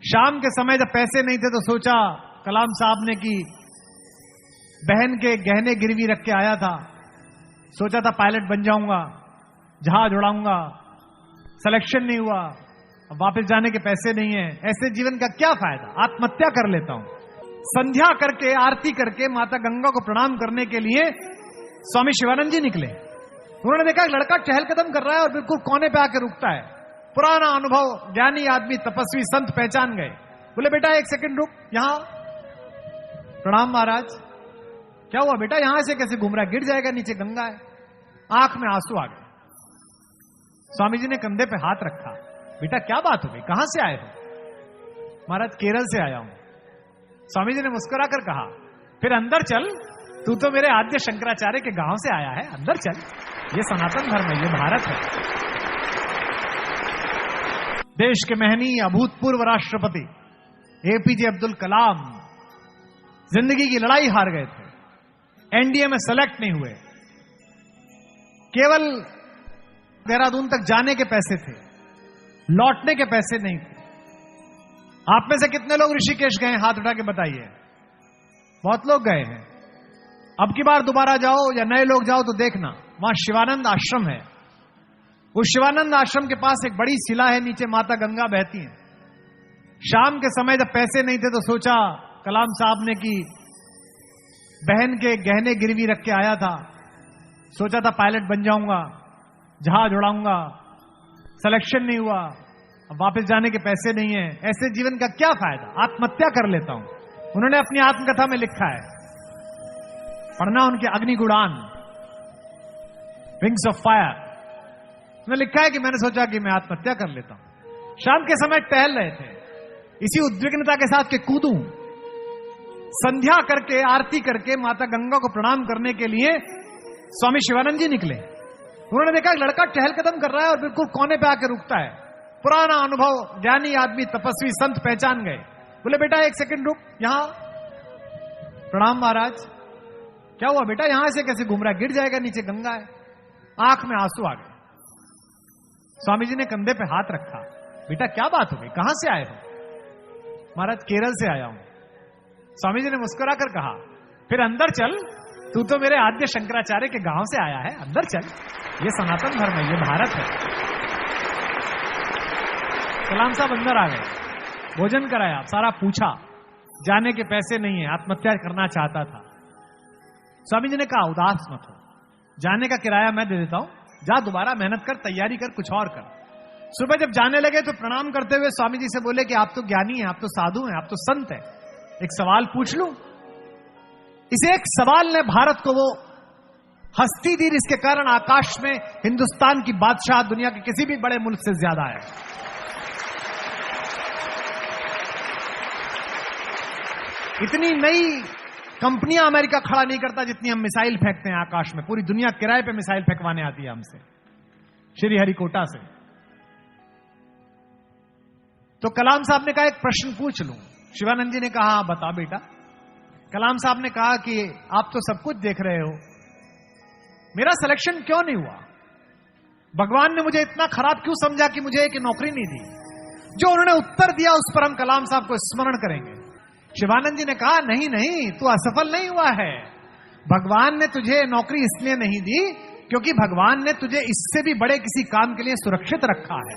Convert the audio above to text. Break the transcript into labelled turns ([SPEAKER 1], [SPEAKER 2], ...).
[SPEAKER 1] शाम के समय जब पैसे नहीं थे तो सोचा कलाम साहब ने कि बहन के गहने गिरवी रख के आया था, सोचा था पायलट बन जाऊंगा, जहाज उड़ाऊंगा, सिलेक्शन नहीं हुआ, अब वापस जाने के पैसे नहीं है, ऐसे जीवन का क्या फायदा, आत्महत्या कर लेता हूं। संध्या करके आरती करके माता गंगा को प्रणाम करने के लिए स्वामी शिवानंद जी निकले। उन्होंने देखा एक लड़का चहलकदम कर रहा है और बिल्कुल कोने पे आकर रुकता है। पुराना अनुभव, ज्ञानी आदमी, तपस्वी संत पहचान गए। बोले बेटा एक सेकंड रुक, यहां प्रणाम महाराज। क्या हुआ बेटा, यहां से कैसे घूम रहा है, गिर जाएगा, नीचे गंगा है। आंख में आंसू आ गए। स्वामी जी ने कंधे पे हाथ रखा, बेटा क्या बात हो गई, कहां से आए हो? महाराज केरल से आया हूं। स्वामी जी ने मुस्कुरा कर कहा, फिर अंदर चल, तू तो मेरे आद्य शंकराचार्य के गांव से आया है, अंदर चल, ये सनातन धर्म है, ये भारत है। देश के महनीय अभूतपूर्व राष्ट्रपति एपीजे अब्दुल कलाम जिंदगी की लड़ाई हार गए थे, एनडीए में सेलेक्ट नहीं हुए, केवल देहरादून तक जाने के पैसे थे, लौटने के पैसे नहीं थे। आप में से कितने लोग ऋषिकेश गए, हाथ उठा के बताइए। बहुत लोग गए हैं। अब की बार दोबारा जाओ या नए लोग जाओ तो देखना, वहां शिवानंद आश्रम है। उस शिवानंद आश्रम के पास एक बड़ी शिला है, नीचे माता गंगा बहती है। शाम के समय जब पैसे नहीं थे तो सोचा कलाम साहब ने कि बहन के गहने गिरवी रख के आया था, सोचा था पायलट बन जाऊंगा, जहाज उड़ाऊंगा, सिलेक्शन नहीं हुआ, अब वापस जाने के पैसे नहीं है, ऐसे जीवन का क्या फायदा, आत्महत्या कर लेता हूं। उन्होंने अपनी आत्मकथा में लिखा है, पढ़ना उनके अग्निगुणान, विंग्स ऑफ फायर। उन्होंने लिखा है कि मैंने सोचा कि मैं आत्महत्या कर लेता हूं। शाम के समय टहल रहे थे, इसी उद्विग्नता के साथ के कूदूं, संध्या करके आरती करके माता गंगा को प्रणाम करने के लिए स्वामी शिवानंद जी निकले। उन्होंने देखा एक लड़का चहलकदम कर रहा है और बिल्कुल कोने पे आकर रुकता है। पुराना अनुभव, ज्ञानी आदमी, तपस्वी संत पहचान गए। बोले बेटा एक सेकंड रुक, यहां प्रणाम महाराज। क्या हुआ बेटा, यहां से कैसे घूम रहा है, गिर जाएगा, नीचे गंगा है। आंख में आंसू आ गए। स्वामी जी ने कंधे पे हाथ रखा, बेटा क्या बात हो गई, कहां से आए हो? महाराज केरल से आया हूं। स्वामी जी ने मुस्कुरा कर कहा, फिर अंदर चल, तू तो मेरे आद्य शंकराचार्य के गांव से आया है, अंदर चल, ये सनातन धर्म है, ये भारत है। कलाम साहब अंदर आ गए, भोजन कराया, सारा पूछा, जाने के पैसे नहीं है, आत्महत्या करना चाहता था। स्वामी जी ने कहा उदास मत हो, जाने का किराया मैं दे देता हूं, जा दोबारा मेहनत कर, तैयारी कर, कुछ और कर। सुबह जब जाने लगे तो प्रणाम करते हुए स्वामी जी से बोले कि आप तो ज्ञानी हैं, आप तो साधु हैं, आप तो संत हैं, एक सवाल पूछ लूं? इसे एक सवाल ने भारत को वो हस्ती दी जिसके कारण आकाश में हिंदुस्तान की बादशाह दुनिया के किसी भी बड़े मुल्क से ज्यादा है। इतनी नई कंपनियां अमेरिका खड़ा नहीं करता जितनी हम मिसाइल फेंकते हैं आकाश में। पूरी दुनिया किराए पे मिसाइल फेंकवाने आती है हमसे, श्रीहरिकोटा से। तो कलाम साहब ने कहा एक प्रश्न पूछ लूं? शिवानंद जी ने कहा हाँ बता बेटा। कलाम साहब ने कहा कि आप तो सब कुछ देख रहे हो, मेरा सिलेक्शन क्यों नहीं हुआ? भगवान ने मुझे इतना खराब क्यों समझा कि मुझे एक नौकरी नहीं दी? जो उन्होंने उत्तर दिया उस पर हम कलाम साहब को स्मरण करेंगे। शिवानंद जी ने कहा नहीं नहीं, तू असफल नहीं हुआ है। भगवान ने तुझे नौकरी इसलिए नहीं दी क्योंकि भगवान ने तुझे इससे भी बड़े किसी काम के लिए सुरक्षित रखा है।